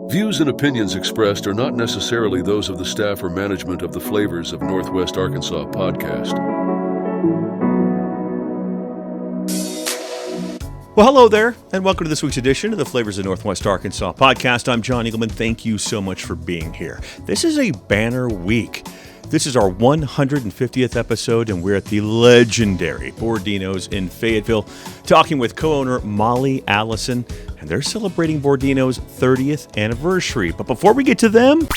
Views and opinions expressed are not necessarily those of the staff or management of the Flavors of Northwest Arkansas podcast. Well, hello there, and welcome to this week's edition of the Flavors of Northwest Arkansas podcast. I'm John Eagleman. Thank you so much for being here. This is a banner week. This is our 150th episode, and we're at the legendary Bordinos in Fayetteville, talking with co-owner Molly Allison, and they're celebrating Bordinos' 30th anniversary. But before we get to them,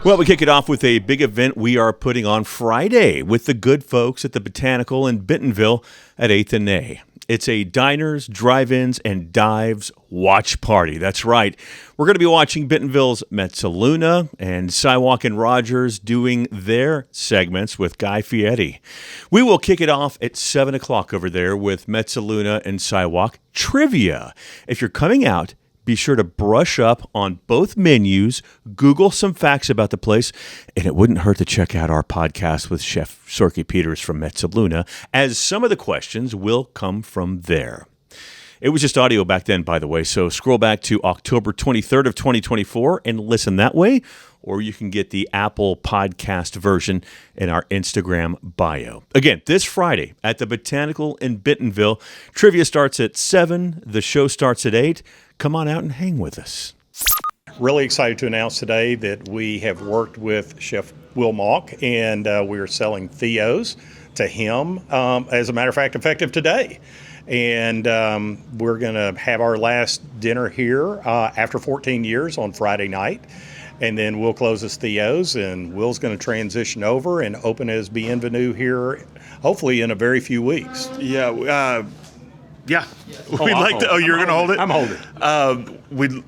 well, we kick it off with a big event we are putting on Friday with the good folks at the Botanical in Bentonville at 8th and A. It's a diners, drive-ins, and dives watch party. That's right. We're going to be watching Bentonville's Mezzaluna and Saiwok and Rogers doing their segments with Guy Fieri. We will kick it off at 7 o'clock over there with Mezzaluna and Saiwok trivia. If you're coming out, be sure to brush up on both menus, Google some facts about the place, and it wouldn't hurt to check out our podcast with Chef Sorky Peters from Mezzaluna, as some of the questions will come from there. It was just audio back then, by the way, so scroll back to October 23rd of 2024 and listen that way, or you can get the Apple podcast version in our Instagram bio. Again, this Friday at the Botanical in Bentonville, trivia starts at 7, the show starts at 8. Come on out and hang with us. Really excited to announce today that we have worked with Chef Mauk, and we are selling Theos to him, as a matter of fact, effective today. And we're going to have our last dinner here after 14 years on Friday night. And then we'll close as Theos, and Will's going to transition over and open as Bienvenue here, hopefully in a very few weeks. Yeah. We'd like to. Oh, you're going to hold it? I'm holding.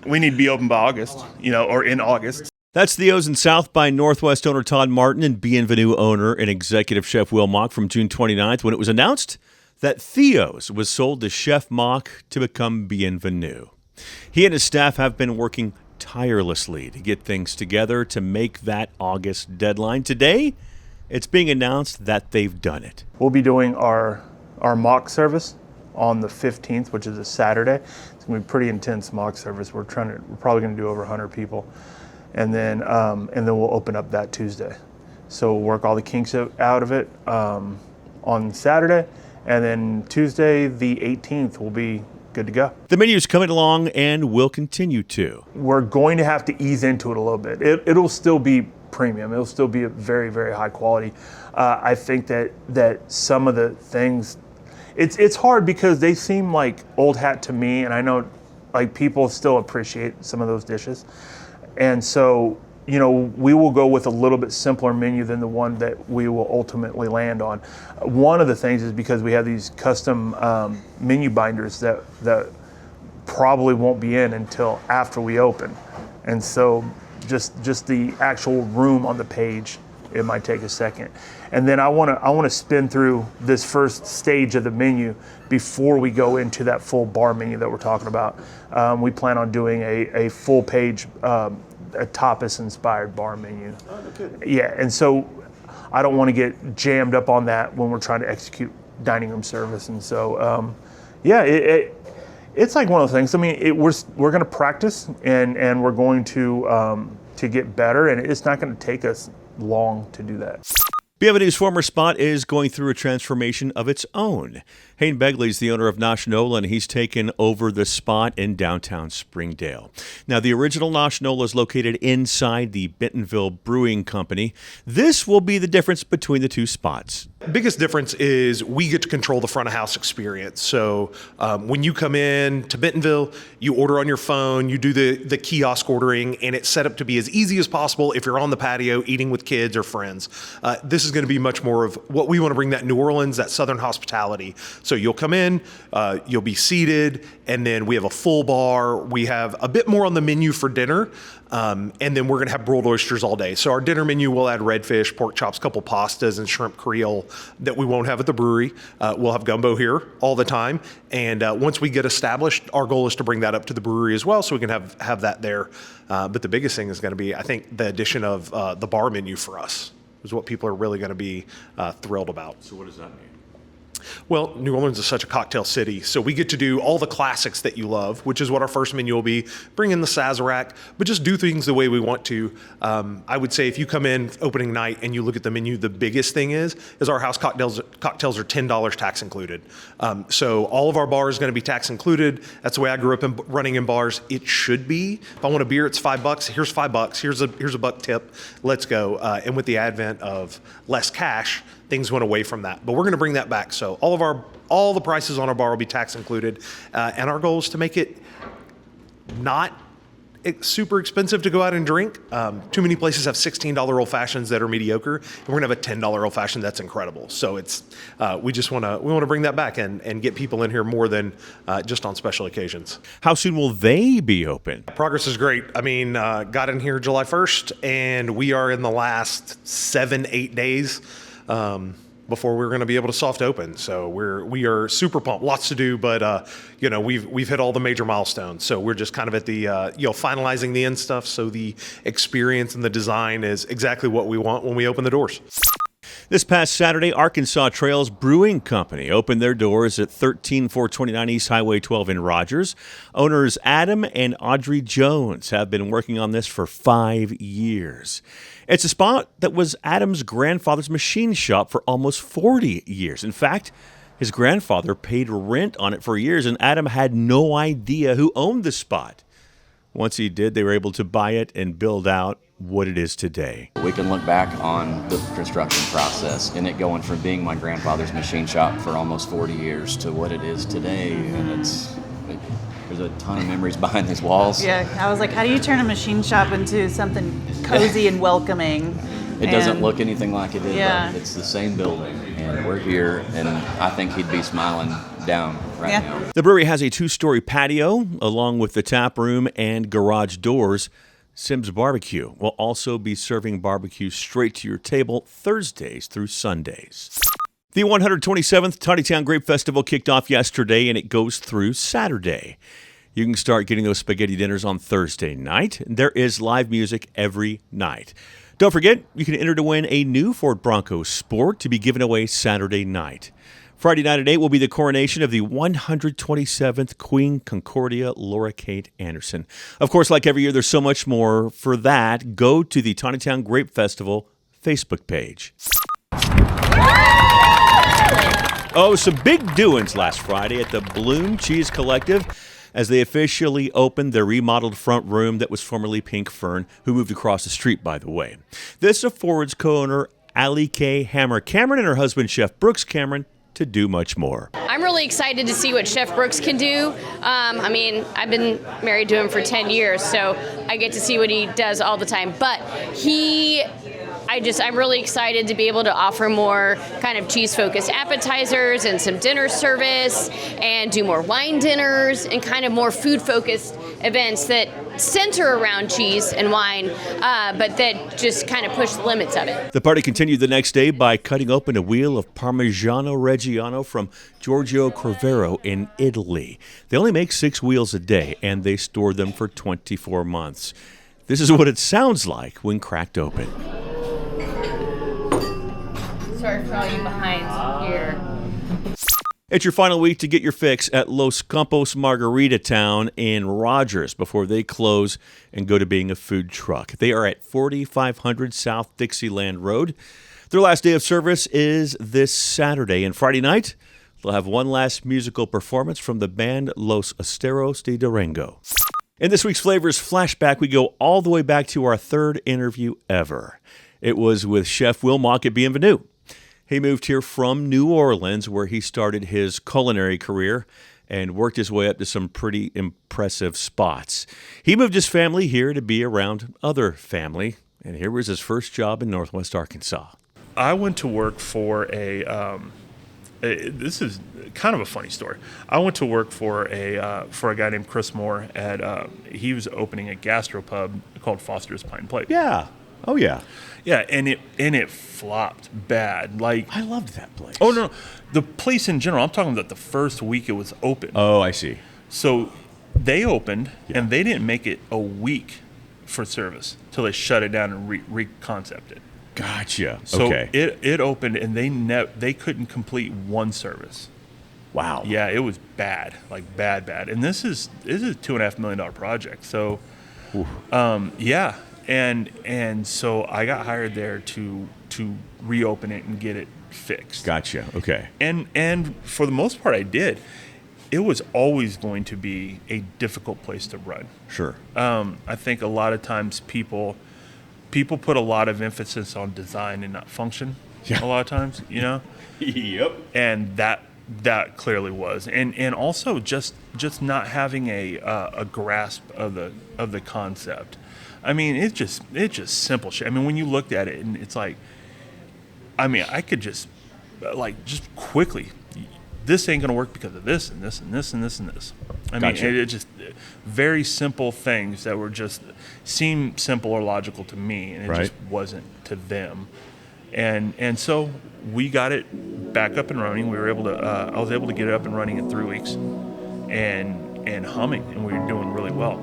We need to be open by August, or in August. That's Theos in South by Northwest owner Todd Martin and Bienvenue owner and executive chef Will Mauk from June 29th when it was announced that Theos was sold to Chef Mauk to become Bienvenue. He and his staff have been working tirelessly to get things together to make that August deadline. Today, it's being announced that they've done it. We'll be doing our mock service on the 15th, which is a Saturday. It's gonna be a pretty intense mock service. We're probably gonna do over 100 people, and then we'll open up that Tuesday. So we'll work all the kinks out of it on Saturday, and then Tuesday the 18th will be good to go. The menu is coming along and will continue to. We're going to have to ease into it a little bit. It'll still be premium. It'll still be a very, very high quality. I think that some of the things, it's hard because they seem like old hat to me, and I know like people still appreciate some of those dishes. And so, we will go with a little bit simpler menu than the one that we will ultimately land on. One of the things is because we have these custom menu binders that probably won't be in until after we open. And so just the actual room on the page, it might take a second. And then I want to spin through this first stage of the menu before we go into that full bar menu that we're talking about. We plan on doing a full page a tapas-inspired bar menu. Oh, good. Yeah, and so I don't want to get jammed up on that when we're trying to execute dining room service. And so, it's like one of those things. I mean, we're going to practice and we're going to get better, and it's not going to take us long to do that. Bienvenue's former spot is going through a transformation of its own. Hayne Begley's the owner of Nosh Nola, and he's taken over the spot in Downtown Springdale. Now, the original Nosh Nola is located inside the Bentonville Brewing Company. This will be the difference between the two spots. Biggest difference is we get to control the front of house experience. So when you come in to Bentonville, you order on your phone, you do the kiosk ordering, and it's set up to be as easy as possible if you're on the patio eating with kids or friends. This is going to be much more of what we want to bring, that New Orleans, that Southern hospitality. So you'll come in, you'll be seated, and then we have a full bar. We have a bit more on the menu for dinner. And then we're going to have broiled oysters all day. So our dinner menu will add redfish, pork chops, couple pastas, and shrimp creole that we won't have at the brewery. We'll have gumbo here all the time. And once we get established, our goal is to bring that up to the brewery as well so we can have that there. But the biggest thing is going to be, I think, the addition of the bar menu for us is what people are really going to be thrilled about. So what does that mean? Well, New Orleans is such a cocktail city, so we get to do all the classics that you love, which is what our first menu will be. Bring in the Sazerac, but just do things the way we want to. I would say if you come in opening night and you look at the menu, the biggest thing is our house cocktails are $10 tax included. So all of our bars is going to be tax included. That's the way I grew up running in bars. It should be. If I want a beer, it's $5. Here's $5. Here's a buck tip. Let's go. And with the advent of less cash, things went away from that, but we're going to bring that back. So all the prices on our bar will be tax included, and our goal is to make it not super expensive to go out and drink. Too many places have $16 old fashions that are mediocre, and we're going to have a $10 old fashioned that's incredible. So it's we want to bring that back and get people in here more than just on special occasions. How soon will they be open? Progress is great. I mean, got in here July 1st, and we are in the last 7-8 days. Before we're going to be able to soft open. So we are super pumped. Lots to do, but we've hit all the major milestones. So we're just kind of at the finalizing the end stuff. So the experience and the design is exactly what we want when we open the doors. This past Saturday, Arkansas Trails Brewing Company opened their doors at 13429 East Highway 12 in Rogers. Owners Adam and Audrey Jones have been working on this for 5 years. It's a spot that was Adam's grandfather's machine shop for almost 40 years. In fact, his grandfather paid rent on it for years, and Adam had no idea who owned the spot. Once he did, they were able to buy it and build out what it is today. We can look back on the construction process and it going from being my grandfather's machine shop for almost 40 years to what it is today, and there's a ton of memories behind these walls. Yeah, I was like, how do you turn a machine shop into something cozy and welcoming? It doesn't look anything like it did, Yeah. but it's the same building, and we're here, and I think he'd be smiling down right now. The brewery has a 2-story patio along with the tap room and garage doors. Simms Barbecue will also be serving barbecue straight to your table Thursdays through Sundays. The 127th Tontitown Grape Festival kicked off yesterday, and it goes through Saturday. You can start getting those spaghetti dinners on Thursday night. There is live music every night. Don't forget, you can enter to win a new Ford Bronco Sport to be given away Saturday night. Friday night at 8 will be the coronation of the 127th Queen Concordia Laura Kate Anderson. Of course, like every year, there's so much more. For that, go to the Tontitown Grape Festival Facebook page. Oh, some big doings last Friday at the Bloom Cheese Collective as they officially opened their remodeled front room that was formerly Pink Fern, who moved across the street, by the way. This affords co-owner Allie K. Hammer Cameron and her husband, Chef Brooks Cameron, to do much more. I'm really excited to see what Chef Brooks can do. I've been married to him for 10 years, so I get to see what he does all the time. But I'm really excited to be able to offer more kind of cheese-focused appetizers and some dinner service and do more wine dinners and kind of more food-focused events that center around cheese and wine, but that just kind of push the limits of it. The party continued the next day by cutting open a wheel of Parmigiano Reggiano from Giorgio Corvero in Italy. They only make 6 wheels a day, and they store them for 24 months. This is what it sounds like when cracked open. Sorry for all you behinds here. It's your final week to get your fix at Los Campos Margarita Town in Rogers before they close and go to being a food truck. They are at 4500 South Dixieland Road. Their last day of service is this Saturday, and Friday night they'll have one last musical performance from the band Los Esteros de Durango. In this week's Flavors Flashback, we go all the way back to our third interview ever. It was with Chef Will Mauk at Bienvenue. He moved here from New Orleans, where he started his culinary career and worked his way up to some pretty impressive spots. He moved his family here to be around other family, and here was his first job in Northwest Arkansas. I went to work for this is kind of a funny story. I went to work for a guy named Chris Moore he was opening a gastropub called Foster's Pine Plate. Yeah. Oh, yeah. Yeah, and it flopped bad. Like, I loved that place. Oh, no. The place in general, I'm talking about the first week it was open. Oh, I see. So they opened, and they didn't make it a week for service till they shut it down and reconcept it. Gotcha. So Okay. it opened, and they couldn't complete one service. Wow. Yeah, it was bad, like bad. And this is a $2.5 million project. So, yeah, and so I got hired there to reopen it and get it fixed. Gotcha. Okay. And for the most part, I did. It was always going to be a difficult place to run. Sure. I think a lot of times people put a lot of emphasis on design and not function. Yeah. A lot of times, Yep. and that clearly was, and also just not having a grasp of the concept. I mean, it's just simple shit. I mean, when you looked at it, and it's like, I mean, I could just quickly, this ain't gonna work because of this and this and this and this and this. I Gotcha. mean, it just very simple things that were just seemed simple or logical to me, and it just wasn't to them. And so we got it back up and running. We were able to. I was able to get it up and running in 3 weeks, and humming, and we were doing really well.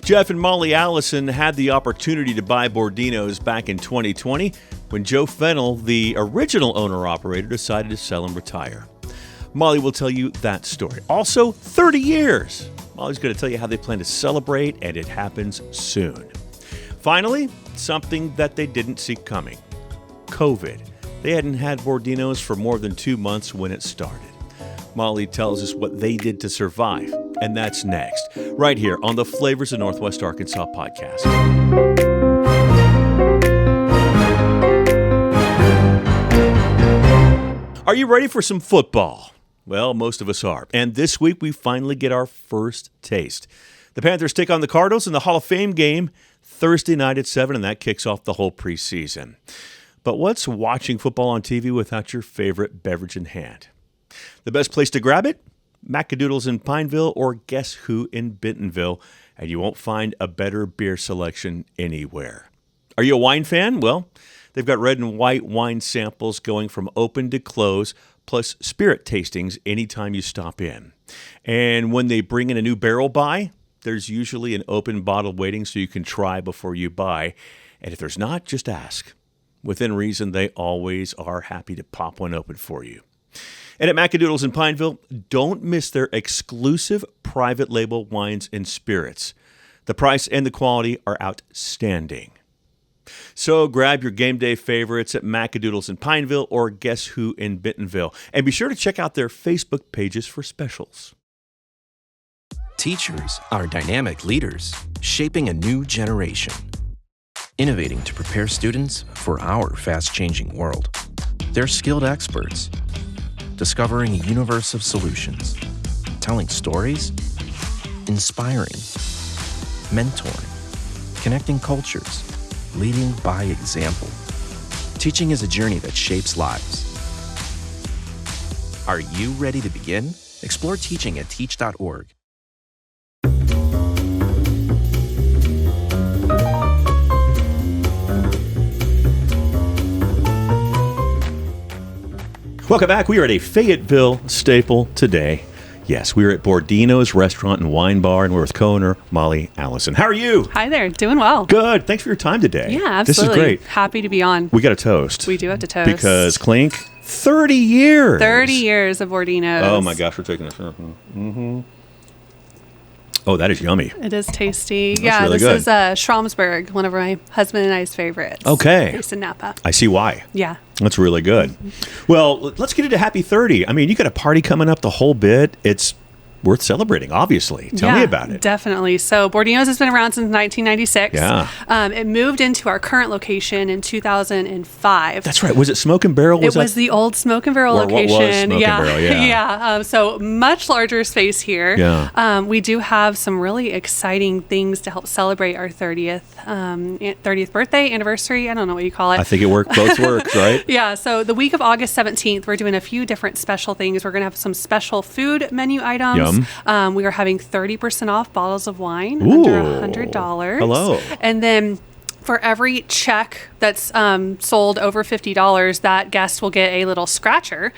Jeff and Molly Allison had the opportunity to buy Bordinos back in 2020 when Joe Fennell, the original owner-operator, decided to sell and retire. Molly will tell you that story. Also, 30 years. Molly's going to tell you how they plan to celebrate, and it happens soon. Finally, something that they didn't see coming. COVID. They hadn't had Bordinos for more than 2 months when it started. Molly tells us what they did to survive, and that's next, right here on the Flavors of Northwest Arkansas podcast. Are you ready for some football? Well, most of us are. And this week, we finally get our first taste. The Panthers take on the Cardinals in the Hall of Fame game Thursday night at 7, and that kicks off the whole preseason. But what's watching football on TV without your favorite beverage in hand? The best place to grab it? Macadoodles in Pineville or Guess Who in Bentonville, and you won't find a better beer selection anywhere. Are you a wine fan? Well, they've got red and white wine samples going from open to close, plus spirit tastings anytime you stop in. And when they bring in a new barrel buy, there's usually an open bottle waiting so you can try before you buy. And if there's not, just ask. Within reason, they always are happy to pop one open for you. And at Macadoodles in Pineville, don't miss their exclusive private label wines and spirits. The price and the quality are outstanding. So grab your game day favorites at Macadoodles in Pineville or Guess Who in Bentonville. And be sure to check out their Facebook pages for specials. Teachers are dynamic leaders, shaping a new generation. Innovating to prepare students for our fast-changing world. They're skilled experts, discovering a universe of solutions, telling stories, inspiring, mentoring, connecting cultures, leading by example. Teaching is a journey that shapes lives. Are you ready to begin? Explore teaching at teach.org. Welcome back. We are at a Fayetteville staple today. Yes, we are at Bordinos Restaurant and Wine Bar, and we're with co-owner Molly Allison. How are you? Hi there. Doing well. Good. Thanks for your time today. Yeah, absolutely. This is great. Happy to be on. We got a toast. We do have to toast. Because Clink, 30 years. 30 years of Bordinos. Oh, my gosh. We're taking this. Mm-hmm. Oh, that is yummy. It is tasty. That's really this good. is Schramsberg, one of my husband and I's favorites. Okay. Based in Napa. I see why. Yeah. That's really good. Well, let's get into Happy 30. I mean, you got a party coming up the whole bit. It's worth celebrating, obviously. Tell me about it. Definitely. So Bordinos has been around since 1996. Yeah. It moved into our current location in 2005. That's right. Was it Smoke and Barrel? It was the old Smoke and Barrel Or what was location. Smoke and Barrel, yeah. Yeah. So much larger space here. Yeah. We do have some really exciting things to help celebrate our 30th birthday, anniversary. I don't know what you call it. I think both works, right? Yeah. So the week of August 17th, we're doing a few different special things. We're going to have some special food menu items. Yum. We are having 30% off bottles of wine under $100. Hello. And then for every check that's sold over $50, that guest will get a little scratcher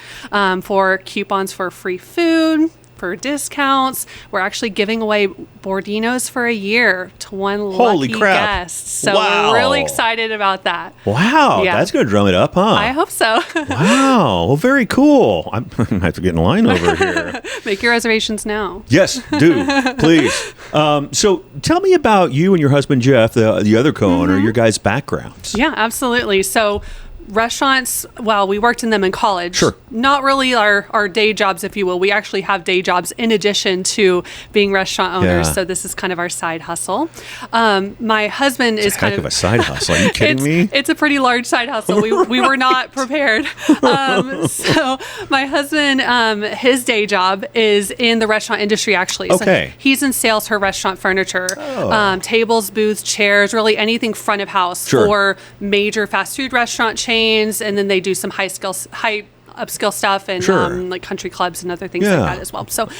for coupons for free food, for discounts. We're actually giving away Bordinos for a year to one Holy lucky crap. guest. So Wow. we're really excited about that. Wow, Yeah. that's going to drum it up, huh? I hope so. Wow, well, very cool. I'm going to have to get in line over here. Make your reservations now. Yes, do, please. So tell me about you and your husband, Jeff, the other co-owner, your guys' backgrounds. Yeah, absolutely. So restaurants, well, we worked in them in college. Sure. Not really our day jobs, if you will. We actually have day jobs in addition to being restaurant owners. Yeah. So this is kind of our side hustle. My husband is Heck kind of a side hustle. Are you kidding me? It's a pretty large side hustle. We were not prepared. So my husband, his day job is in the restaurant industry, actually. Okay. So he's in sales for restaurant furniture, tables, booths, chairs, really anything front of house Sure. for major fast food restaurant chains. And then they do some high upskill stuff and Sure. like country clubs and other things Yeah. like that as well. So,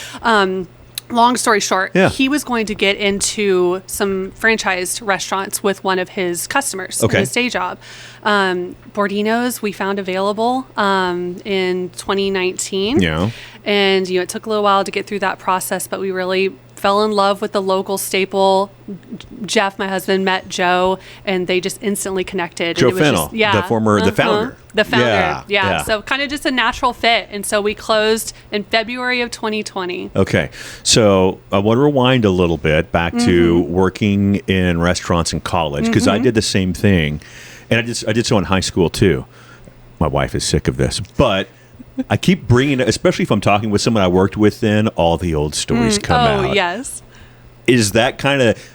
long story short, Yeah. he was going to get into some franchised restaurants with one of his customers Okay. in his day job. Bordinos we found available in 2019. Yeah. And, it took a little while to get through that process, but we really fell in love with the local staple. Jeff, my husband, met Joe, and they just instantly connected. Joe and it was Fennell, the founder. The founder, Yeah, yeah. So kind of just a natural fit. And so we closed in February of 2020. Okay, so I want to rewind a little bit back to working in restaurants in college, because I did the same thing, and I did so in high school too. My wife is sick of this, but I keep bringing it, especially if I'm talking with someone I worked with then, all the old stories come out. Oh, yes. Is that kind of...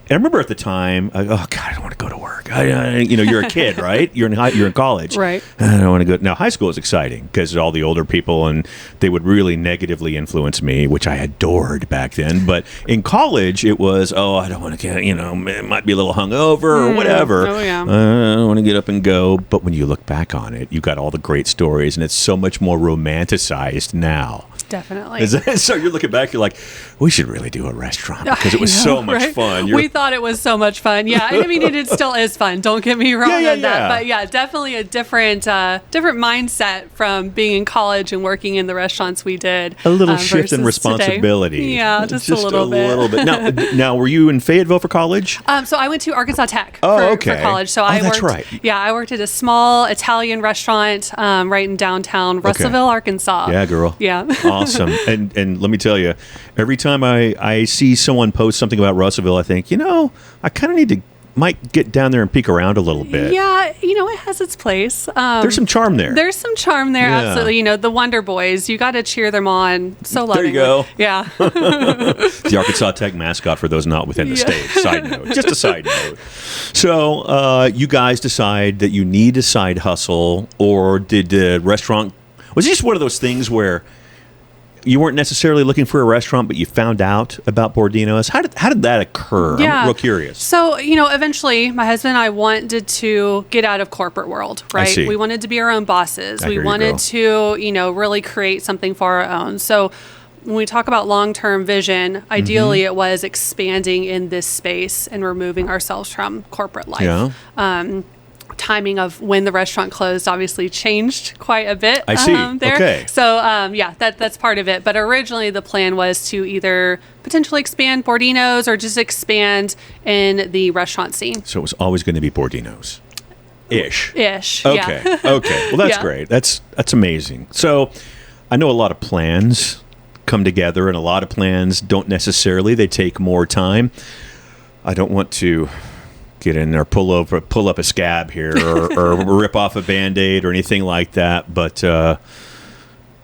And I remember at the time, God, I don't want to go to work. You're a kid, right? You're in college. Right. I don't want to go. Now, high school is exciting because all the older people, and they would really negatively influence me, which I adored back then. But in college, it was, I don't want to get, it might be a little hungover or whatever. Oh, yeah. I don't want to get up and go. But when you look back on it, you got all the great stories, and it's so much more romanticized now. Definitely. So you're looking back, you're like, we should really do a restaurant because it was so much fun. We thought it was so much fun. Yeah. I mean, it still is fun. Don't get me wrong on that. Yeah. But yeah, definitely a different mindset from being in college and working in the restaurants we did. A little shift in versus responsibility. today. Yeah, just a little bit. Now, were you in Fayetteville for college? So I went to Arkansas Tech for college. So that's right. Yeah, I worked at a small Italian restaurant right in downtown Russellville, Arkansas. Yeah, girl. Yeah. Awesome. And let me tell you, every time I see someone post something about Russellville, I think, I kind of might get down there and peek around a little bit. Yeah, it has its place. There's some charm there. There's some charm there, absolutely. The Wonder Boys, you got to cheer them on so lovingly. There you go. Yeah. The Arkansas Tech mascot for those not within the state. Side note. Just a side note. So you guys decide that you need a side hustle, or did the restaurant... Was it just one of those things where you weren't necessarily looking for a restaurant, but you found out about Bordinos? How did that occur? Yeah. I'm real curious. So, eventually my husband and I wanted to get out of corporate world, right? see. We wanted to be our own bosses. I We hear you, wanted to, really create something for our own. So when we talk about long-term vision, ideally it was expanding in this space and removing ourselves from corporate life. Yeah. Timing of when the restaurant closed obviously changed quite a bit. I see. There. Okay. So that's part of it. But originally the plan was to either potentially expand Bordinos or just expand in the restaurant scene. So it was always going to be Bordinos. Ish. Okay. Yeah. Okay. Well, that's great. That's amazing. So I know a lot of plans come together, and a lot of plans don't necessarily. They take more time. I don't want to get in there, pull up a scab here, or rip off a Band-Aid or anything like that. But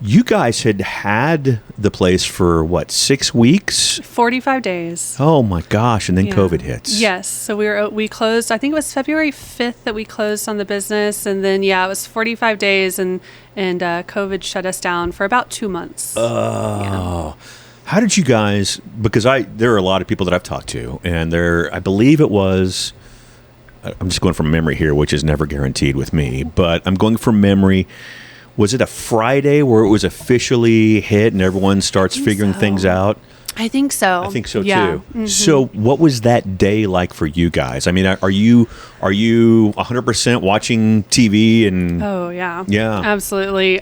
you guys had the place for, 6 weeks? 45 days. Oh, my gosh. And then COVID hits. Yes. So we closed, I think it was February 5th that we closed on the business. And then, it was 45 days and COVID shut us down for about 2 months. Oh. How did you guys, because there are a lot of people that I've talked to, and I believe it was, I'm just going from memory here, which is never guaranteed with me, but I'm going from memory. Was it a Friday where it was officially hit and everyone starts figuring things out? I think so. I think so Yeah. too. Mhm. So, what was that day like for you guys? I mean, are you 100% watching TV and? Oh yeah, Yeah. absolutely.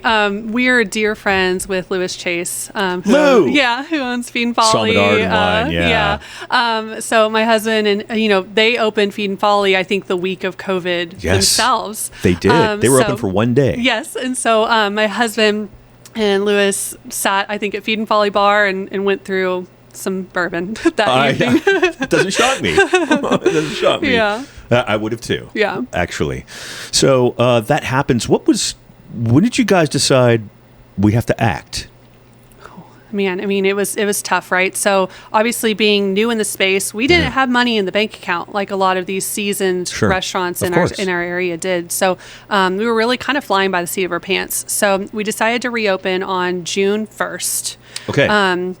We are dear friends with Louis Chase, Lou! who owns Feed and Folly. Solid Art and Wine, yeah. So my husband and they opened Feed and Folly, I think, the week of COVID themselves. They did. They were open for one day. Yes, and so my husband and Louis sat, I think, at Feed and Folly Bar and went through some bourbon that evening. It doesn't shock me. It doesn't shock me. Yeah. I would have too. Yeah. Actually. So that happens. When did you guys decide we have to act? Man, I mean, it was tough, right? So obviously, being new in the space, we didn't have money in the bank account like a lot of these seasoned restaurants in our area did. So we were really kind of flying by the seat of our pants. So we decided to reopen on June 1st. Okay.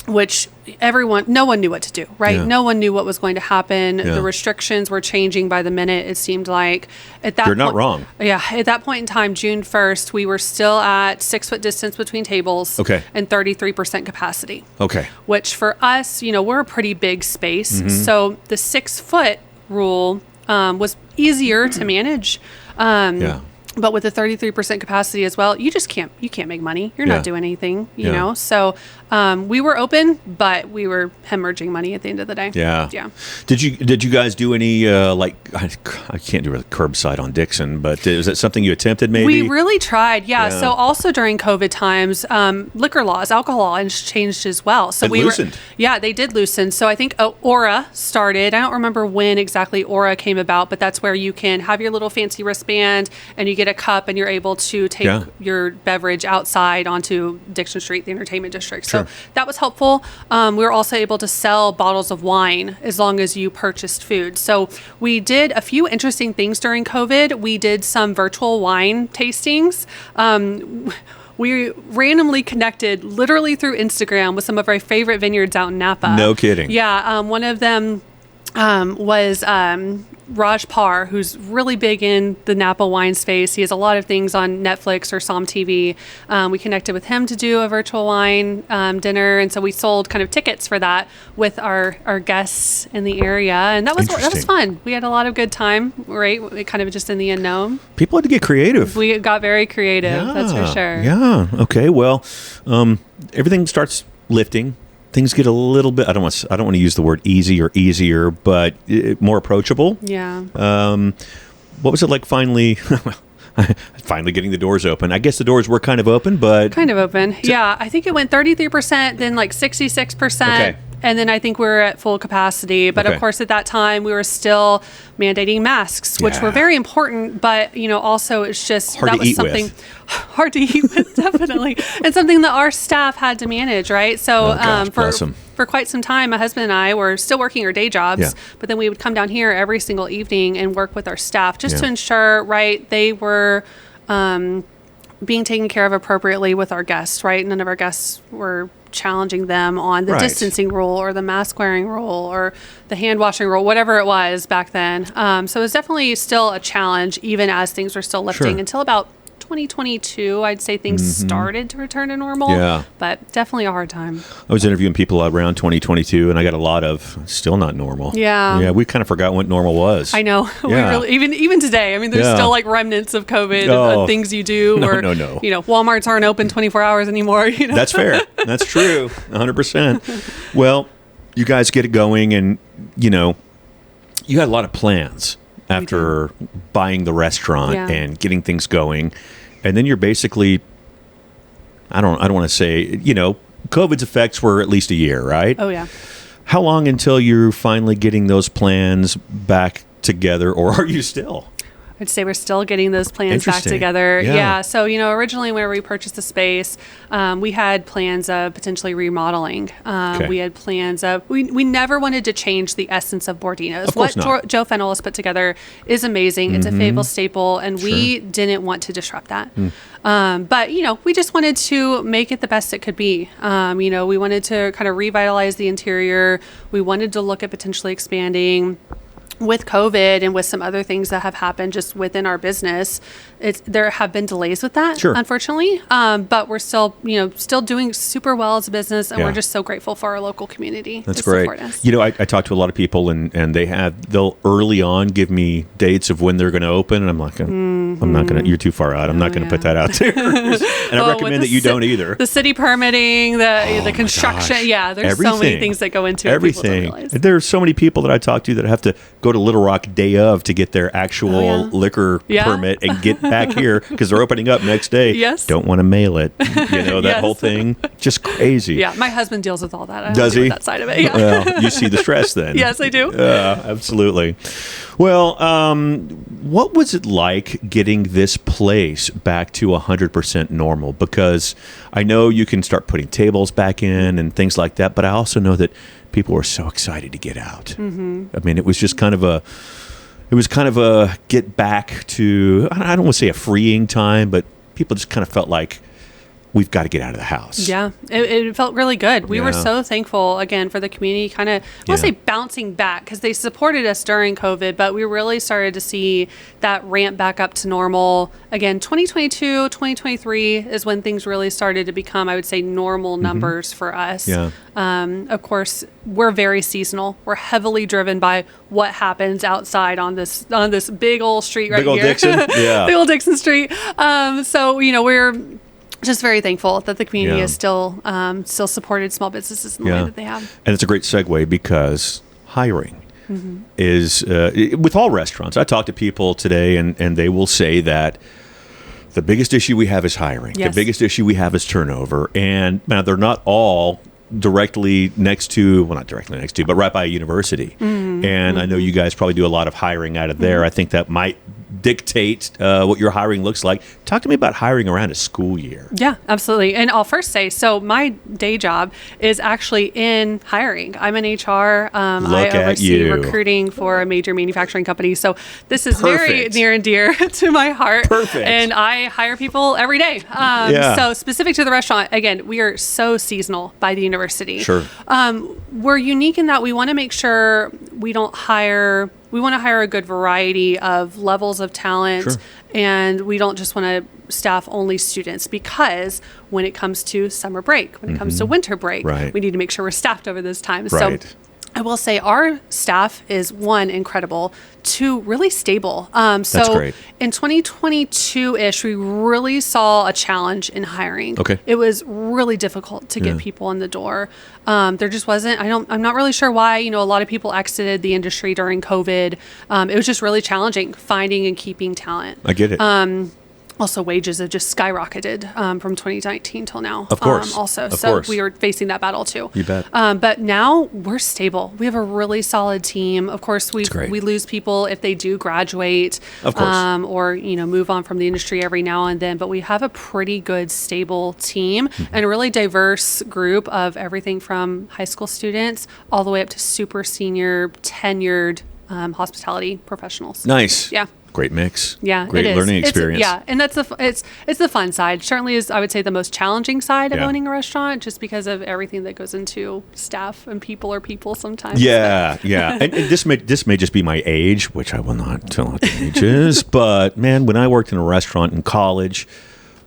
Which no one knew what to do, right? Yeah. No one knew what was going to happen. Yeah. The restrictions were changing by the minute, it seemed like. At that You're not wrong. Yeah. At that point in time, June 1st, we were still at 6-foot distance between tables and 33% capacity. Okay. Which for us, we're a pretty big space. Mm-hmm. So the 6-foot rule was easier to manage. But with the 33% capacity as well, you can't make money. You're not doing anything, you know? So we were open, but we were hemorrhaging money at the end of the day. Yeah. Yeah. Did you guys do any I can't do a curbside on Dixon, but is that something you attempted maybe? We really tried. Yeah. So also during COVID times, liquor laws, alcohol laws changed as well. So loosened. They did loosen. So I think Aura started. I don't remember when exactly Aura came about, but that's where you can have your little fancy wristband and you get a cup and you're able to take your beverage outside onto Dixon Street, the entertainment district. So that was helpful. We were also able to sell bottles of wine as long as you purchased food. So we did a few interesting things during COVID. We did some virtual wine tastings. We randomly connected literally through Instagram with some of our favorite vineyards out in Napa. No kidding. Yeah. One of them was Raj Parr, who's really big in the Napa wine space. He has a lot of things on Netflix or Som TV. We connected with him to do a virtual wine dinner, and so we sold kind of tickets for that with our guests in the area, and that was fun. We had a lot of good time, right? Kind of just in the unknown. People had to get creative. We got very creative, that's for sure. Yeah. Okay. Well, everything starts lifting. Things get a little bit, I don't want to use the word easier, but more approachable. Yeah. What was it like finally getting the doors open? I guess the doors were kind of open, but... Kind of open. Yeah. I think it went 33%, then like 66%. Okay. And then I think we were at full capacity. But of course, at that time, we were still mandating masks, which were very important. But, also it's just hard to eat with, definitely. And something that our staff had to manage, right? So for quite some time, my husband and I were still working our day jobs. But then we would come down here every single evening and work with our staff just to ensure, right, they were being taken care of appropriately with our guests, right? None of our guests were challenging them on the distancing rule or the mask wearing rule or the hand washing rule, whatever it was back then. So it was definitely still a challenge, even as things were still lifting until about 2022. I'd say things started to return to normal, but definitely a hard time. I was interviewing people around 2022 and I got a lot of still not normal. Yeah. We kind of forgot what normal was. I know. Yeah. We really, even today, I mean, there's still like remnants of COVID of things you do No. Walmarts aren't open 24 hours anymore. That's fair. That's true. 100%. Well, you guys get it going and, you got a lot of plans after buying the restaurant and getting things going. And then you're basically, I don't want to say, COVID's effects were at least a year, right? Oh, yeah. How long until you're finally getting those plans back together, or are you still? I'd say we're still getting those plans back together. Yeah. So, originally when we purchased the space, we had plans of potentially remodeling. We had plans of, we never wanted to change the essence of Bordinos. Of course not. Joe Fennell has put together is amazing. It's a Fayetteville staple, and we didn't want to disrupt that. But, we just wanted to make it the best it could be. We wanted to kind of revitalize the interior. We wanted to look at potentially expanding. with COVID and with some other things that have happened just within our business, there have been delays with that, unfortunately. But we're still, still doing super well as a business, and we're just so grateful for our local community. That's great. Support us. I talk to a lot of people, and they'll early on give me dates of when they're going to open, and I'm like, I'm not going to. You're too far out. I'm not going to put that out there. And I recommend that you don't either. The city permitting, the construction. Yeah, there's so many things that go into everything. There's so many people that I talk to that have to go to Little Rock day of to get their actual liquor permit and get back here because they're opening up next day. Yes. Don't want to mail it. That whole thing. Just crazy. Yeah, my husband deals with all that. I Does don't he? That side of it. Yeah. Well, you see the stress then. Yes, I do. Absolutely. Well, what was it like getting this place back to 100% normal? Because I know you can start putting tables back in and things like that, but I also know that people were so excited to get out. Mm-hmm. I mean, it was just kind of a get back to, I don't want to say a freeing time, but people just kind of felt like we've got to get out of the house. Yeah, it felt really good. We were so thankful, again, for the community kind of, I want to say bouncing back, because they supported us during COVID, but we really started to see that ramp back up to normal. Again, 2022, 2023 is when things really started to become, I would say, normal numbers for us. Yeah. Of course, we're very seasonal. We're heavily driven by what happens outside on this big old street right here. Big old Dixon? Yeah. Big old Dixon Street. So, we're just very thankful that the community has still supported small businesses in the way that they have. And it's a great segue because hiring is, with all restaurants, I talk to people today and they will say that the biggest issue we have is hiring. Yes. The biggest issue we have is turnover. And now they're not all directly next to, well, not directly next to, but right by a university. And I know you guys probably do a lot of hiring out of there. I think that might dictate what your hiring looks like. Talk to me about hiring around a school year. Yeah, absolutely. And I'll first say, so my day job is actually in hiring. I'm in HR. I oversee recruiting for a major manufacturing company. So this is very near and dear to my heart. Perfect. And I hire people every day. So specific to the restaurant, again, we are so seasonal by the university. Sure. We're unique in that we want to make sure we want to hire a good variety of levels of talent, and we don't just want to staff only students, because when it comes to summer break, when it comes to winter break, we need to make sure we're staffed over this time. So I will say our staff is, one, incredible, two, really stable. That's great. In 2022-ish, we really saw a challenge in hiring. Okay. It was really difficult to get people in the door. There just wasn't, I'm not really sure why, a lot of people exited the industry during COVID. It was just really challenging finding and keeping talent. I get it. Also, wages have just skyrocketed from 2019 till now. Of course. We were facing that battle too. You bet. But now we're stable. We have a really solid team. Of course, we lose people if they do graduate, of course, or move on from the industry every now and then. But we have a pretty good, stable team and a really diverse group of everything from high school students all the way up to super senior, tenured hospitality professionals. Nice. Yeah. Great mix. Yeah, great learning experience. And that's it's the fun side. Certainly is, I would say, the most challenging side of owning a restaurant, just because of everything that goes into staff, and people are people sometimes. Yeah. And this may just be my age, which I will not tell what the age is. But man, when I worked in a restaurant in college,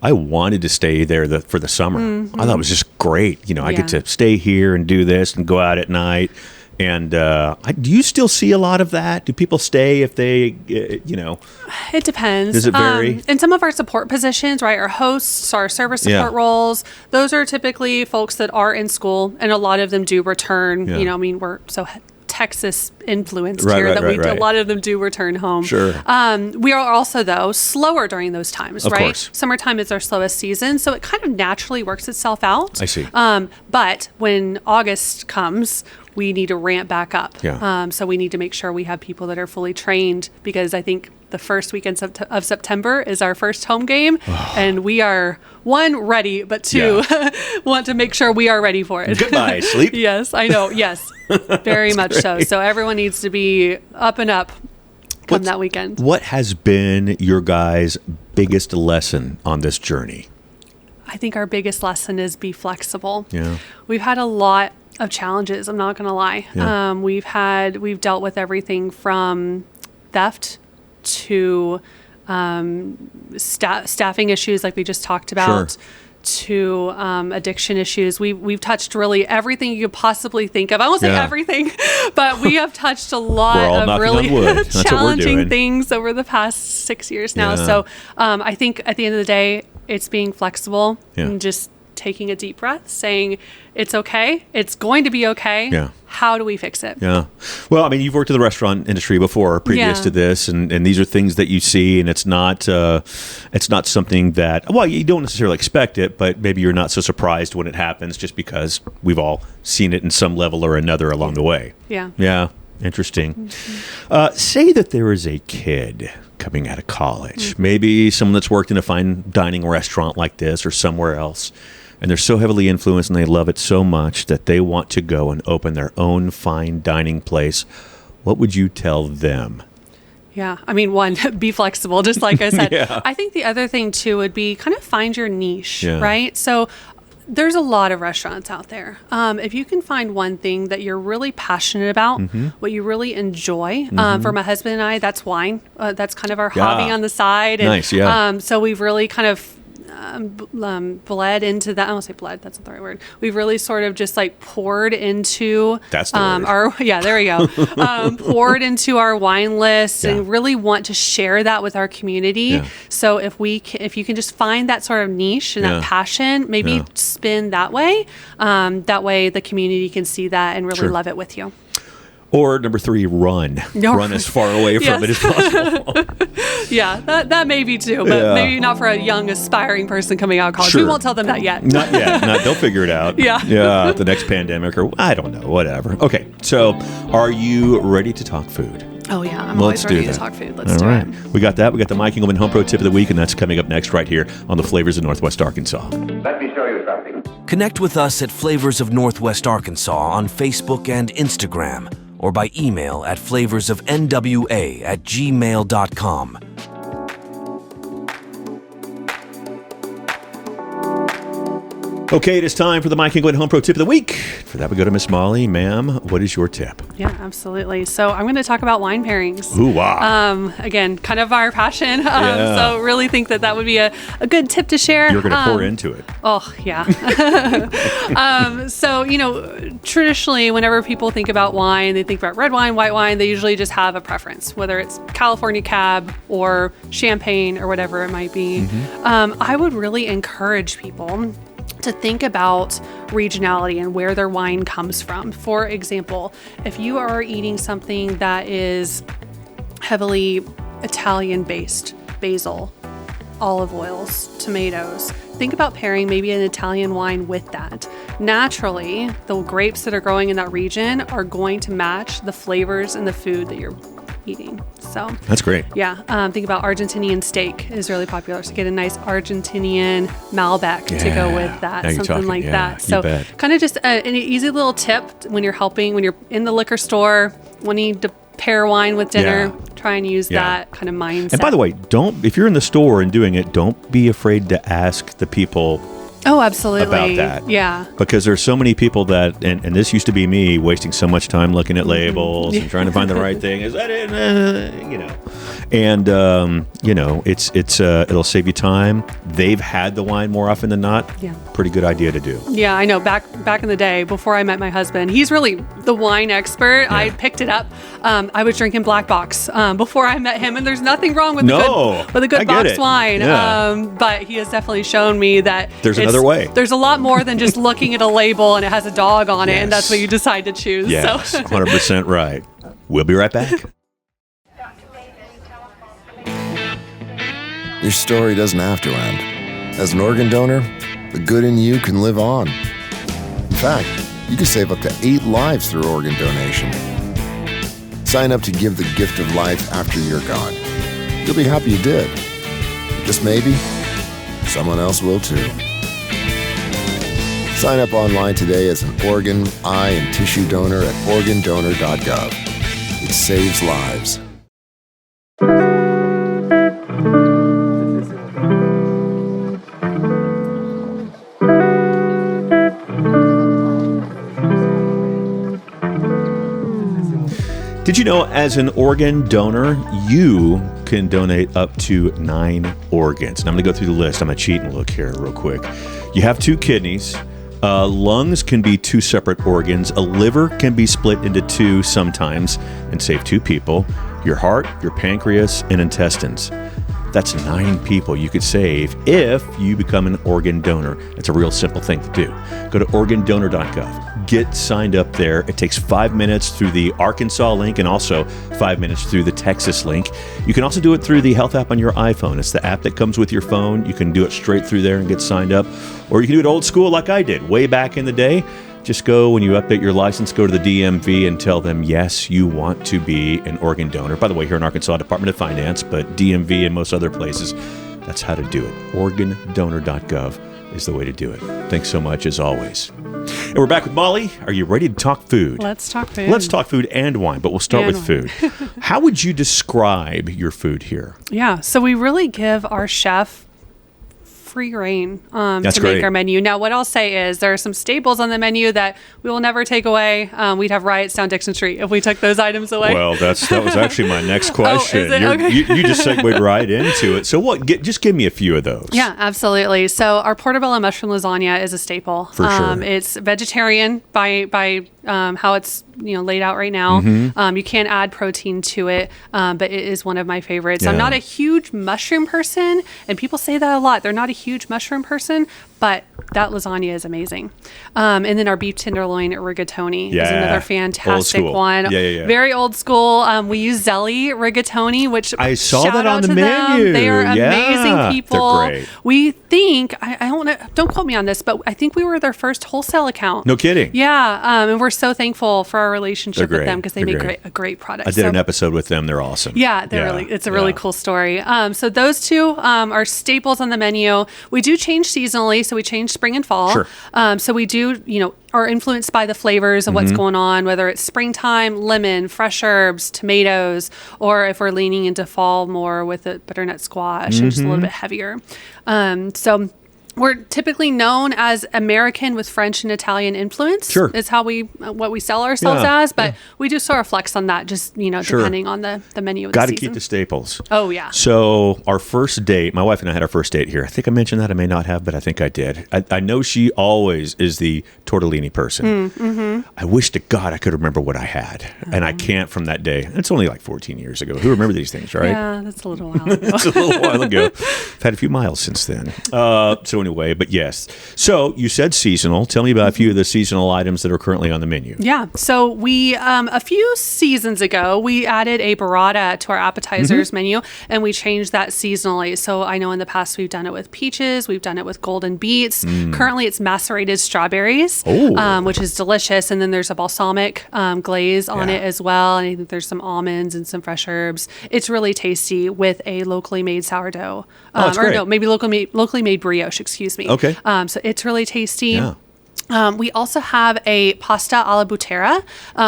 I wanted to stay there for the summer. I thought it was just great. I get to stay here and do this and go out at night. And do you still see a lot of that? Do people stay if they, It depends. Does it vary? In some of our support positions, right, our hosts, our service support roles, those are typically folks that are in school, and a lot of them do return. Yeah. We're so Texas influenced here that a lot of them do return home. Sure. We are also, though, slower during those times, of right? Course. Summertime is our slowest season, so it kind of naturally works itself out. I see. But when August comes, we need to ramp back up. Yeah. So we need to make sure we have people that are fully trained, because I think the first weekend of September is our first home game, and we are, one, ready, but two, want to make sure we are ready for it. Goodbye, sleep. Yes, I know. Yes, very much so. So everyone needs to be up and up come that weekend. What has been your guys' biggest lesson on this journey? I think our biggest lesson is be flexible. Yeah. We've had a lot challenges. I'm not going to lie. Yeah. We've dealt with everything from theft to staffing issues, like we just talked about, Sure. to addiction issues. We've touched really everything you could possibly think of. I won't say Yeah. everything, but we have touched a We're all lot of knocking really on wood. That's what we're challenging doing. things over the past 6 years now. Yeah. So I think at the end of the day, it's being flexible Yeah. and just taking a deep breath, saying it's okay. It's going to be okay. Yeah. How do we fix it? Yeah. Well, I mean, you've worked in the restaurant industry before, previous Yeah. to this, and these are things that you see, and it's not something that, well, you don't necessarily expect it, but maybe you're not so surprised when it happens, just because we've all seen it in some level or another along the way. Yeah. Yeah. Interesting. Say that there is a kid coming out of college, maybe someone that's worked in a fine dining restaurant like this or somewhere else, and they're so heavily influenced and they love it so much that they want to go and open their own fine dining place. What would you tell them? Yeah. I mean, one, be flexible, just like I said. Yeah. I think the other thing too would be kind of find your niche, Yeah. right? So there's a lot of restaurants out there. If you can find one thing that you're really passionate about, what you really enjoy. For my husband and I, that's wine. That's kind of our hobby on the side. And, Nice, yeah. So we've really kind of bled into that. I won't say bled, that's not the right word. We've really sort of just like poured into That's the word. there we go. Poured into our wine list Yeah. and really want to share that with our community. Yeah. So if you can just find that sort of niche and Yeah. that passion, maybe Yeah. spin that way. That way the community can see that and really Sure. love it with you. Or number 3, run. No. Run as far away from Yes. it as possible. Yeah, that may be too, but Yeah. maybe not for a young aspiring person coming out of college. Sure. We won't tell them that yet. Not yet. They'll figure it out. Yeah. Yeah. The next pandemic, or I don't know, whatever. Okay. So, are you ready to talk food? Oh yeah, I'm Let's always do ready to that. talk food. Let's All do right. it. We got that. We got the Mike Engelman Home Pro Tip of the Week, and that's coming up next right here on the Flavors of Northwest Arkansas. Let me show you something. Connect with us at Flavors of Northwest Arkansas on Facebook and Instagram, or by email at flavorsofnwa@gmail.com. Okay, it is time for the Mike Engelman Home Pro Tip of the Week. For that, we go to Miss Molly. Ma'am, what is your tip? Yeah, absolutely. So I'm going to talk about wine pairings. Ooh, wow. Again, kind of our passion. Yeah. So really think that would be a good tip to share. You're going to pour into it. Oh, yeah. So, traditionally, whenever people think about wine, they think about red wine, white wine. They usually just have a preference, whether it's California Cab or Champagne or whatever it might be. I would really encourage people to think about regionality and where their wine comes from. For example, if you are eating something that is heavily Italian-based, basil, olive oils, tomatoes, think about pairing maybe an Italian wine with that. Naturally, the grapes that are growing in that region are going to match the flavors and the food that you're eating. So That's great. yeah, think about Argentinian steak is really popular. So get a nice Argentinian Malbec to go with that, Now you're something talking. like Yeah, that. you So bet. kind of just an easy little tip when you're in the liquor store, wanting to pair wine with dinner, try and use Yeah. that kind of mindset. And by the way, if you're in the store and doing it, don't be afraid to ask the people oh, absolutely. about that. Yeah. Because there's so many people that, and this used to be me, wasting so much time looking at labels and trying to find the right thing. Is that it? And it'll save you time. They've had the wine more often than not. Yeah. Pretty good idea to do. Yeah, I know. Back in the day, before I met my husband, he's really the wine expert. I picked it up. I was drinking Black Box before I met him, and there's nothing wrong with a good I get box it. wine. Yeah. But he has definitely shown me that There's another way. There's a lot more than just looking at a label and it has a dog on it, and that's what you decide to choose. Yes, So. 100% right. We'll be right back. Your story doesn't have to end. As an organ donor, the good in you can live on. In fact, you can save up to 8 lives through organ donation. Sign up to give the gift of life after you're gone. You'll be happy you did. Just maybe, someone else will too. Sign up online today as an organ, eye, and tissue donor at organdonor.gov. It saves lives. Did you know, as an organ donor, you can donate up to 9 organs? And I'm going to go through the list. I'm going to cheat and look here real quick. You have 2 kidneys. Lungs can be 2 separate organs. A liver can be split into 2 sometimes and save 2 people. Your heart, your pancreas, and intestines. That's 9 people you could save if you become an organ donor. It's a real simple thing to do. Go to organdonor.gov. Get signed up there. It takes 5 minutes through the Arkansas link and also 5 minutes through the Texas link. You can also do it through the health app on your iPhone. It's the app that comes with your phone. You can do it straight through there and get signed up. Or you can do it old school like I did way back in the day. Just go, when you update your license, go to the DMV and tell them, yes, you want to be an organ donor. By the way, here in Arkansas, Department of Finance, but DMV and most other places, that's how to do it. Organdonor.gov is the way to do it. Thanks so much, as always. And we're back with Molly. Are you ready to talk food? Let's talk food. Let's talk food and wine, but we'll start with food. How would you describe your food here? Yeah, so we really give our chef free reign to make our menu. Now, what I'll say is there are some staples on the menu that we will never take away. We'd have riots down Dixon Street if we took those items away. Well, that was actually my next question. Okay. You just segued right into it. So just give me a few of those. Yeah, absolutely. So our portobello mushroom lasagna is a staple. For sure. It's vegetarian by how it's laid out right now. Mm-hmm. You can add protein to it, but it is one of my favorites. Yeah. I'm not a huge mushroom person, and people say that a lot. They're not a huge mushroom person, but that lasagna is amazing. And then our beef tenderloin rigatoni is another fantastic one. Yeah. Very old school. We use Zelli rigatoni, which I saw shout that out on the to menu. Them. They are amazing people. They're great. We think, don't quote me on this, but I think we were their first wholesale account. No kidding. Yeah, and we're so thankful for our relationship with them because they They're make a great product. I did an episode with them. They're awesome. Yeah, it's a really cool story. So those 2 are staples on the menu. We do change seasonally, so we change spring and fall. Sure. So we do, are influenced by the flavors of what's going on, whether it's springtime, lemon, fresh herbs, tomatoes, or if we're leaning into fall more with the butternut squash, and just a little bit heavier. So we're typically known as American with French and Italian influence. Sure. Is how what we sell ourselves as, but we do sort of flex on that, just depending on the menu of the season. Got to keep the staples. Oh yeah. So our first date, my wife and I had our first date here. I think I mentioned that. I may not have, but I think I did. I know she always is the tortellini person. Mm-hmm. I wish to God I could remember what I had, and I can't from that day. It's only like 14 years ago. Who remember these things, right? Yeah, that's a little while ago. It's a little while ago. I've had a few miles since then. So anyway, but yes. So you said seasonal. Tell me about a few of the seasonal items that are currently on the menu. Yeah. So we, a few seasons ago, we added a burrata to our appetizers menu, and we changed that seasonally. So I know in the past we've done it with peaches, we've done it with golden beets. Currently it's macerated strawberries, which is delicious. And then there's a balsamic glaze on it as well. And I think there's some almonds and some fresh herbs. It's really tasty with a locally made sourdough. Maybe locally made brioche, excuse me. Okay. So it's really tasty. Yeah. We also have a pasta alla butera,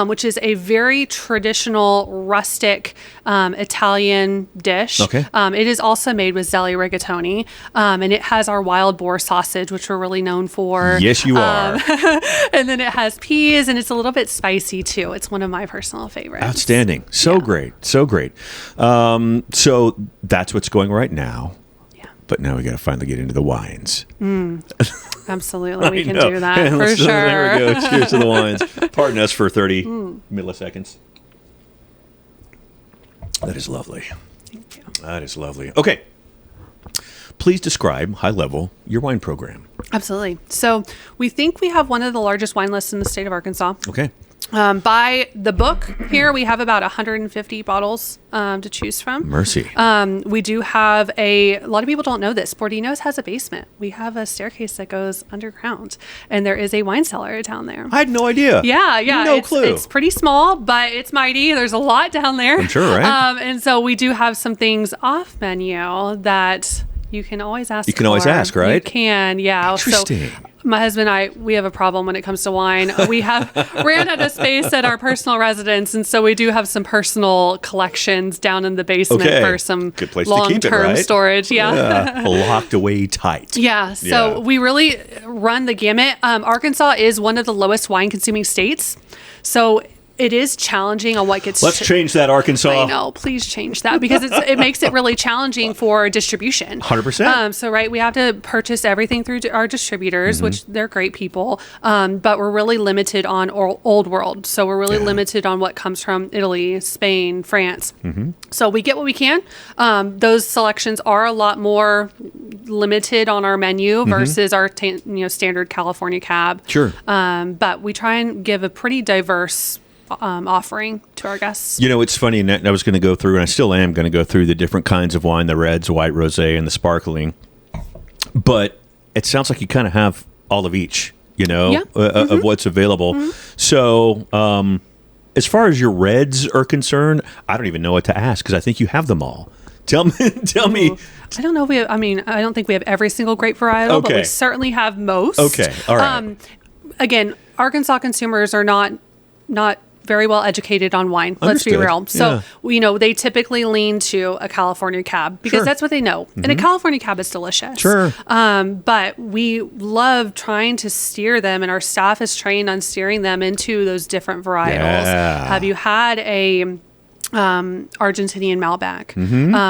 which is a very traditional rustic Italian dish. Okay. It is also made with Zelli rigatoni, and it has our wild boar sausage, which we're really known for. Yes, you are. And then it has peas, and it's a little bit spicy too. It's one of my personal favorites. Outstanding. So great. So great. So that's what's going right now. But now we got to finally get into the wines. Absolutely, we can do that for sure. There we go. Cheers to the wines. Pardon us for 30 milliseconds. That is lovely. Thank you. That is lovely. Okay. Please describe, high level, your wine program. Absolutely. So we think we have one of the largest wine lists in the state of Arkansas. Okay. By the book here, we have about 150 bottles to choose from. Mercy. We do have a lot of people don't know this. Bordinos has a basement. We have a staircase that goes underground, and there is a wine cellar down there. I had no idea. Yeah. No clue. It's pretty small, but it's mighty. There's a lot down there. I'm sure, right? And so we do have some things off menu that you can always ask. You can always ask, right? You can, yeah. Interesting. So, my husband and I, we have a problem when it comes to wine. We ran out of space at our personal residence, and so we do have some personal collections down in the basement for some good place to keep it, long-term right? storage. Yeah. Locked away tight. Yeah. So we really run the gamut. Arkansas is one of the lowest wine-consuming states. So it is challenging on what gets. Let's change that, Arkansas. I know, please change that because it makes it really challenging for distribution. 100%. So right, we have to purchase everything through our distributors, which they're great people, but we're really limited on Old World. So we're really limited on what comes from Italy, Spain, France. So we get what we can. Those selections are a lot more limited on our menu versus our standard California cab. Sure. But we try and give a pretty diverse offering to our guests. It's funny, and I was going to go through, and I still am going to go through the different kinds of wine, the reds, white, rosé, and the sparkling. But it sounds like you kind of have all of each, of what's available. So as far as your reds are concerned, I don't even know what to ask because I think you have them all. Tell me. I don't know if we have, I don't think we have every single grape varietal, but we certainly have most. Okay, all right. Again, Arkansas consumers are not very well educated on wine. Understood. Let's be real. So, they typically lean to a California cab because that's what they know. And a California cab is delicious. Sure. But we love trying to steer them, and our staff is trained on steering them into those different varietals. Yeah. Have you had a Argentinian Malbec?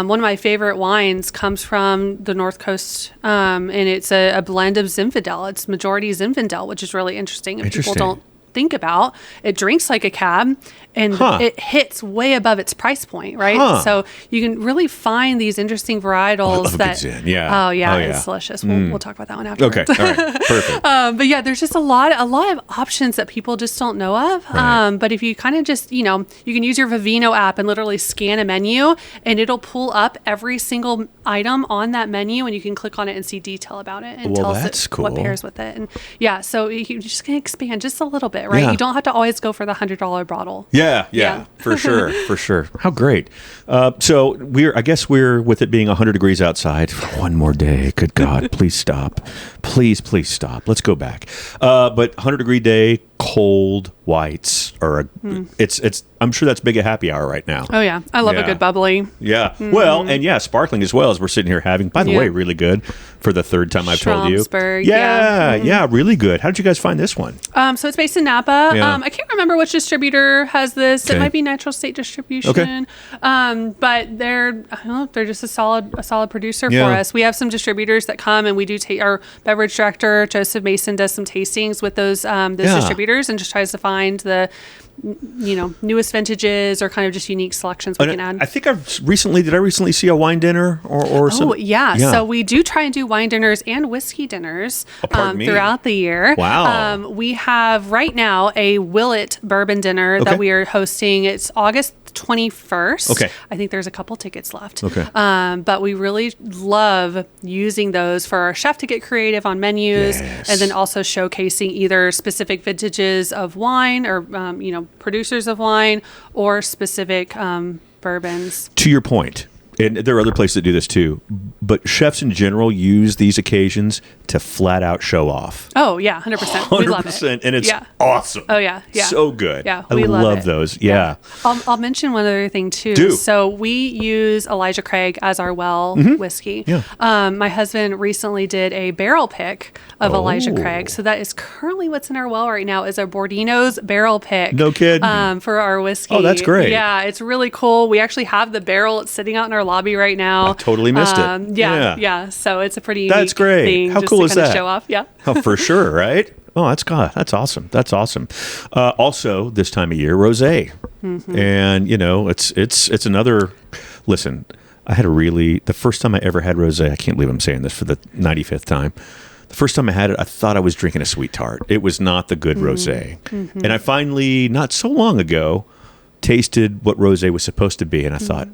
One of my favorite wines comes from the North Coast, and it's a blend of Zinfandel. It's majority Zinfandel, which is really interesting. And people don't think about. It drinks like a cab, and it hits way above its price point, right? So you can really find these interesting varietals that. It's delicious. We'll talk about that one afterwards. Okay, all right, perfect. But yeah, there's just a lot of options that people just don't know of. Right. But if you kind of just, you can use your Vivino app and literally scan a menu, and it'll pull up every single item on that menu, and you can click on it and see detail about it and tell us what pairs with it. And so you just can expand just a little bit, right? Yeah. You don't have to always go for the $100 bottle. Yeah, for sure. How great. So I guess we're with it being 100 degrees outside for one more day. Good God, please stop. Please stop. Let's go back. But 100-degree day, cold whites are it's I'm sure that's big a happy hour right now. Oh yeah, I love a good bubbly. Yeah. Well, and sparkling as well, as we're sitting here having. By the way, really good for the third time I've told you. Yeah, really good. How did you guys find this one? So it's based in Napa. I can't remember which distributor has this. It might be Natural State Distribution. Okay. But they're just a solid producer for us. We have some distributors that come, and we do take our beverage director Joseph Mason does some tastings with those distributors and just tries to find the newest vintages or kind of just unique selections we can add. I think did I recently see a wine dinner or something? Oh, yeah. So we do try and do wine dinners and whiskey dinners throughout the year. Wow. We have right now a Willet bourbon dinner that we are hosting. It's August 21st. Okay. I think there's a couple tickets left. Okay. But we really love using those for our chef to get creative on menus and then also showcasing either specific vintages of wine or, producers of wine or specific bourbons. To your point, and there are other places that do this too, but chefs in general use these occasions to flat out show off. Oh, yeah, 100%. We love it. And it's awesome. Oh, yeah. So good. Yeah, I love those. Yeah. I'll mention one other thing, too. So we use Elijah Craig as our whiskey. Yeah. My husband recently did a barrel pick of Elijah Craig. So that is currently what's in our well right now is a Bordinos barrel pick. No kidding. For our whiskey. Oh, that's great. Yeah, it's really cool. We actually have the barrel. It's sitting out in our lobby right now. I totally missed it. Yeah. So it's a pretty unique That's great. thing. How cool is that? Show off. Yeah. Oh, for sure, right? Oh, that's awesome. That's awesome. Also, this time of year, rosé, and it's another. Listen, I had the first time I ever had rosé. I can't believe I'm saying this for the 95th time. The first time I had it, I thought I was drinking a sweet tart. It was not the good rosé, and I finally, not so long ago, tasted what rosé was supposed to be, and I thought,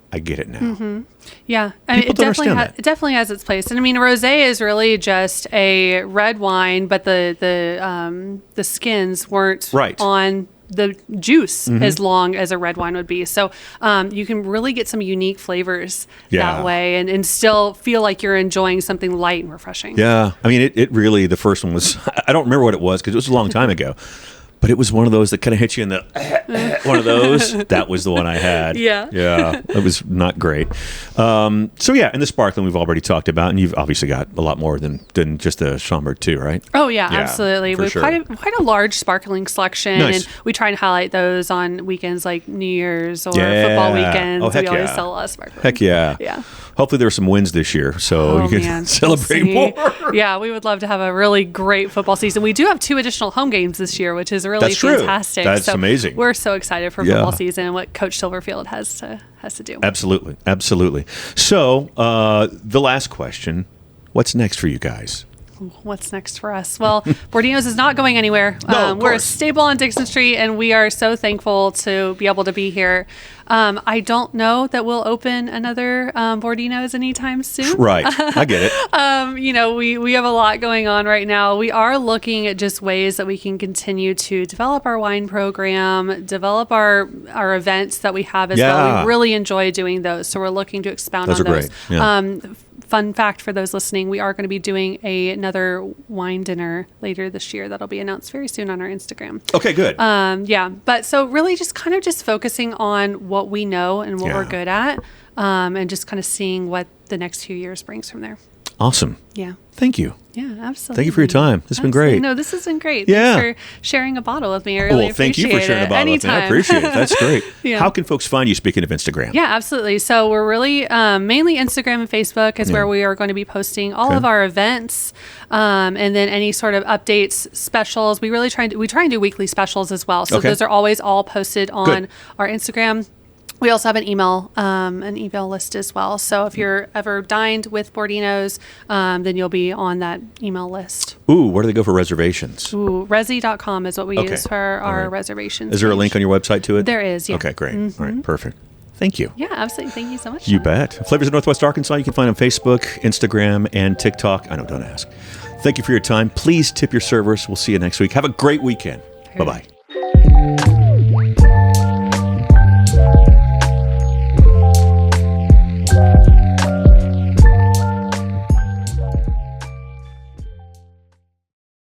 I get it now. Yeah, it definitely has its place. And I mean, rosé is really just a red wine, but the skins weren't on the juice as long as a red wine would be. So you can really get some unique flavors that way and still feel like you're enjoying something light and refreshing. Yeah, I mean, it really, the first one was, I don't remember what it was because it was a long time ago. But it was one of those that kind of hit you in the one of those. That was the one I had. Yeah. Yeah. It was not great. So yeah, and the sparkling we've already talked about, and you've obviously got a lot more than just the Schomburg too, right? Oh yeah, absolutely. We've sure. quite a large sparkling selection, Nice. and we try and highlight those on weekends like New Year's or football weekends. Oh, heck we always yeah. sell a lot of sparkling. Heck yeah. Yeah. Hopefully there are some wins this year, so you can Man, celebrate we'll see. more. Yeah, we would love to have a really great football season. We do have 2 additional home games this year, which is really That's true. fantastic. That's so amazing. We're so excited for Yeah. football season and what Coach Silverfield has to do. Absolutely. So the last question: what's next for you guys? What's next for us? Well, Bordinos is not going anywhere. No, of we're a course. staple on Dixon Street, and we are so thankful to be able to be here. I don't know that we'll open another Bordinos anytime soon. Right, I get it. We have a lot going on right now. We are looking at just ways that we can continue to develop our wine program, develop our events that we have as well. We really enjoy doing those, so we're looking to expound Those on are those. great. Yeah. Fun fact for those listening, we are going to be doing another wine dinner later this year. That'll be announced very soon on our Instagram. Okay, good. But so really just kind of just focusing on what we know and what we're good at, and just kind of seeing what the next few years brings from there. Awesome. Yeah. Thank you. Yeah, absolutely. Thank you for your time. This has been great. No, this has been great. Yeah. Thanks for sharing a bottle with me. I really appreciate it. Thank you for sharing a bottle with me. I Anytime. appreciate it. That's great. Yeah. How can folks find you, speaking of Instagram? Yeah, absolutely. So we're really mainly Instagram and Facebook is where we are going to be posting all of our events, and then any sort of updates, specials. We really try and do weekly specials as well. So those are always all posted on our Instagram. We also have an email list as well. So if you're ever dined with Bordinos, then you'll be on that email list. Ooh, where do they go for reservations? Ooh, Resi.com is what we use for our reservations. Is there a link on your website to it? There is, yeah. Okay, great. Mm-hmm. All right, perfect. Thank you. Yeah, absolutely. Thank you so much. You bet. Flavors of Northwest Arkansas, you can find on Facebook, Instagram, and TikTok. I know, don't ask. Thank you for your time. Please tip your servers. We'll see you next week. Have a great weekend. Bye-bye.